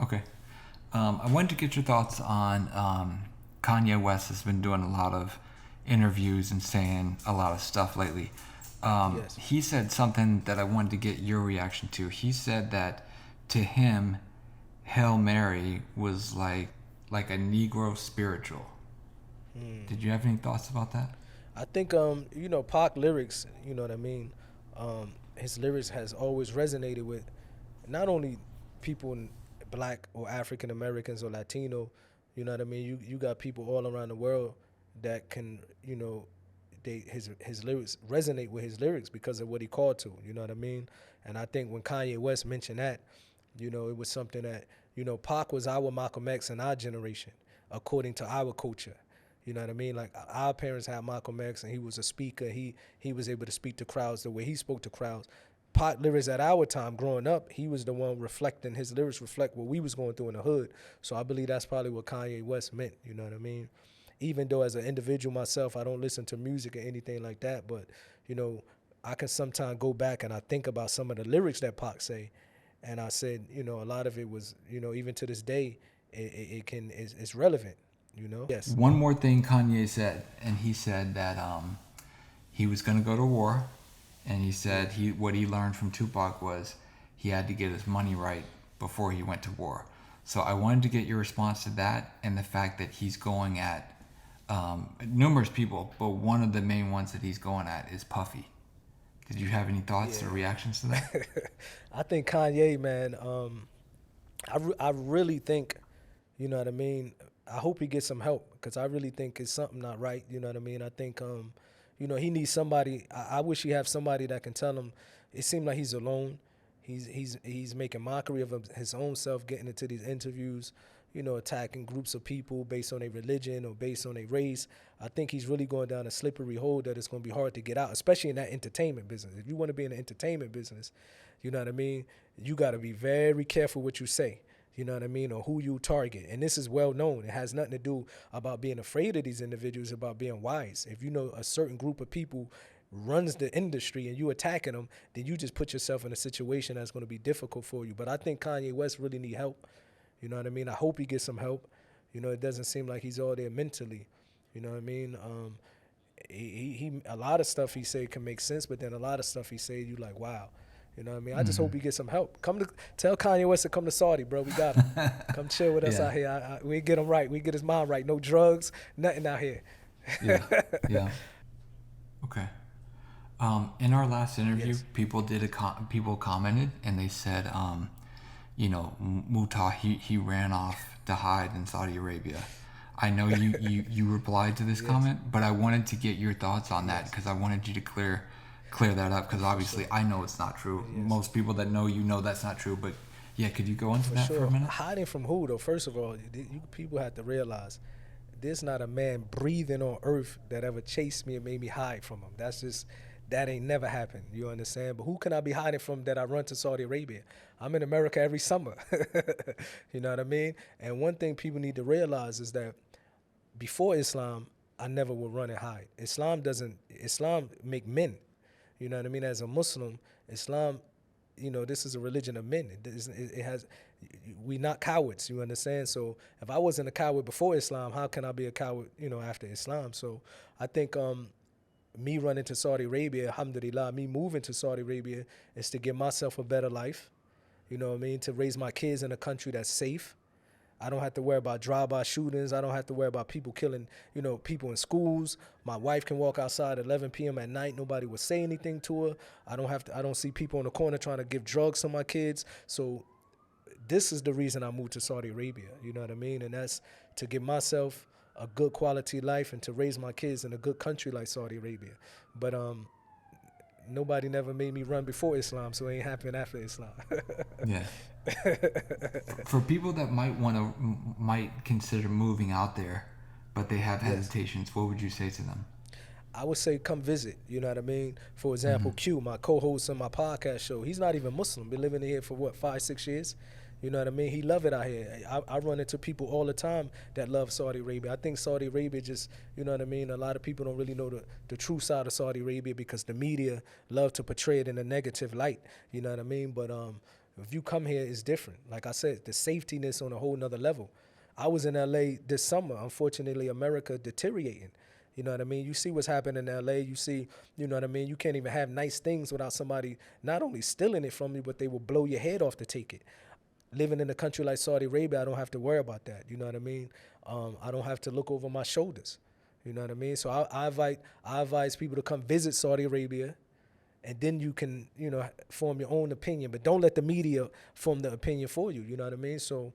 Okay. I wanted to get your thoughts on Kanye West has been doing a lot of interviews and saying a lot of stuff lately. Yes. He said something that I wanted to get your reaction to. He said that to him, Hail Mary was like a Negro spiritual. Did you have any thoughts about that? I think Pac lyrics, you know what I mean? His lyrics has always resonated with not only people in black or African Americans or Latino, you know what I mean? You got people all around the world that can, his lyrics resonate with his lyrics because of what he called to, you know what I mean? And I think when Kanye West mentioned that, it was something that, Pac was our Malcolm X in our generation, according to our culture. You know what I mean? Like our parents had Malcolm X, and he was a speaker. He was able to speak to crowds the way he spoke to crowds. Pot lyrics at our time, growing up, he was the one reflecting. His lyrics reflect what we was going through in the hood. So I believe that's probably what Kanye West meant. You know what I mean? Even though as an individual myself, I don't listen to music or anything like that, but you know, I can sometimes go back and I think about some of the lyrics that Pac say, and I said, a lot of it was, even to this day, it's relevant. Yes. One more thing Kanye said, and he said that he was going to go to war, and he said what he learned from Tupac was he had to get his money right before he went to war. So I wanted to get your response to that and the fact that he's going at numerous people, but one of the main ones that he's going at is Puffy. Did you have any thoughts or Yeah. reactions to that? I think Kanye, man. I really think, you know what I mean. I hope he gets some help because I really think it's something not right. You know what I mean. I think, he needs somebody. I wish he have somebody that can tell him. It seemed like he's alone. He's making mockery of his own self, getting into these interviews, attacking groups of people based on a religion or based on a race. I think he's really going down a slippery hole that it's going to be hard to get out, especially in that entertainment business. If you want to be in the entertainment business, you know what I mean, you got to be very careful what you say. You know what I mean, or who you target. And this is well known. It has nothing to do about being afraid of these individuals, about being wise. If you know a certain group of people runs the industry and you attacking them, then you just put yourself in a situation that's going to be difficult for you. But I think Kanye West really need help. You know what I mean? I hope he gets some help. It doesn't seem like he's all there mentally. You know what I mean? He a lot of stuff he say can make sense, but then a lot of stuff he say you like, wow. You know what I mean? I just hope he gets some help. Tell Kanye West to come to Saudi, bro. We got him. Come chill with us Yeah, out here. We get him right. We get his mind right. No drugs, nothing out here. yeah, yeah. Okay. In our last interview, Yes. people commented and they said, Muta he ran off to hide in Saudi Arabia. I know you replied to this Yes. comment, but I wanted to get your thoughts on that Yes. because I wanted you to clear that up because For obviously sure. I know it's not true. Yes. Most people that know you know that's not true. But yeah, could you go into For that for a sure. minute? Hiding from who though? First of all, you people have to realize there's not a man breathing on earth that ever chased me and made me hide from him. That ain't never happened. You understand? But who can I be hiding from that I run to Saudi Arabia? I'm in America every summer. You know what I mean? And one thing people need to realize is that before Islam, I never would run and hide. Islam make men. You know what I mean? As a Muslim, Islam, this is a religion of men. It has, we not cowards. You understand? So if I wasn't a coward before Islam, how can I be a coward? After Islam. So I think me running to Saudi Arabia, alhamdulillah, me moving to Saudi Arabia is to give myself a better life. You know what I mean? To raise my kids in a country that's safe. I don't have to worry about drive-by shootings. I don't have to worry about people killing, people in schools. My wife can walk outside at 11 p.m. at night. Nobody will say anything to her. I don't see people on the corner trying to give drugs to my kids. So this is the reason I moved to Saudi Arabia. You know what I mean? And that's to give myself a good quality life and to raise my kids in a good country like Saudi Arabia. But nobody never made me run before Islam, so it ain't happening after Islam. Yeah. For people that might consider moving out there, but they have Yes. hesitations, what would you say to them? I would say come visit. You know what I mean? For Mm-hmm. example, Q, my co-host on my podcast show, he's not even Muslim. Been living here for what, 5, 6 years? You know what I mean? He love it out here. I run into people all the time that love Saudi Arabia. I think Saudi Arabia just, you know what I mean? A lot of people don't really know the true side of Saudi Arabia because the media love to portray it in a negative light. You know what I mean? But If you come here, it's different. Like I said, the safetyness on a whole nother level. I was in LA this summer. Unfortunately, America deteriorating. You know what I mean? You see what's happening in LA. You see, you know what I mean? You can't even have nice things without somebody not only stealing it from you, but they will blow your head off to take it. Living in a country like Saudi Arabia, I don't have to worry about that. You know what I mean? I don't have to look over my shoulders. You know what I mean? So I advise people to come visit Saudi Arabia, and then you can, you know, form your own opinion. But don't let the media form the opinion for you. You know what I mean? So,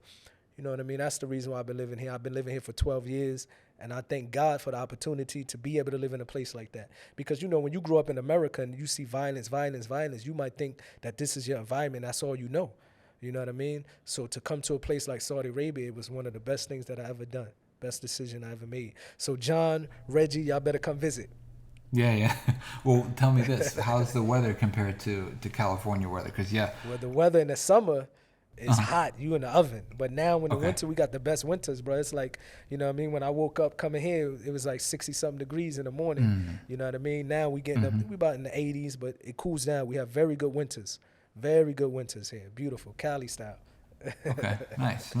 you know what I mean? That's the reason why I've been living here. I've been living here for 12 years, and I thank God for the opportunity to be able to live in a place like that. Because, you know, when you grow up in America and you see violence, you might think that this is your environment. That's all you know. You know what I mean? So to come to a place like Saudi Arabia, it was one of the best things that I ever done. Best decision I ever made. So John, Reggie, y'all better come visit. Yeah. Well, tell me this: how's the weather compared to California weather? Because Well, the weather in the summer is hot. You in the oven. But now in the Okay. winter, we got the best winters, bro. It's like, you know what I mean? When I woke up coming here, it was like 60-something degrees in the morning. You know what I mean? Now we getting up, we about in the 80s, but it cools down. We have very good winters. Very good winters here. Beautiful. Cali style. Okay. Nice.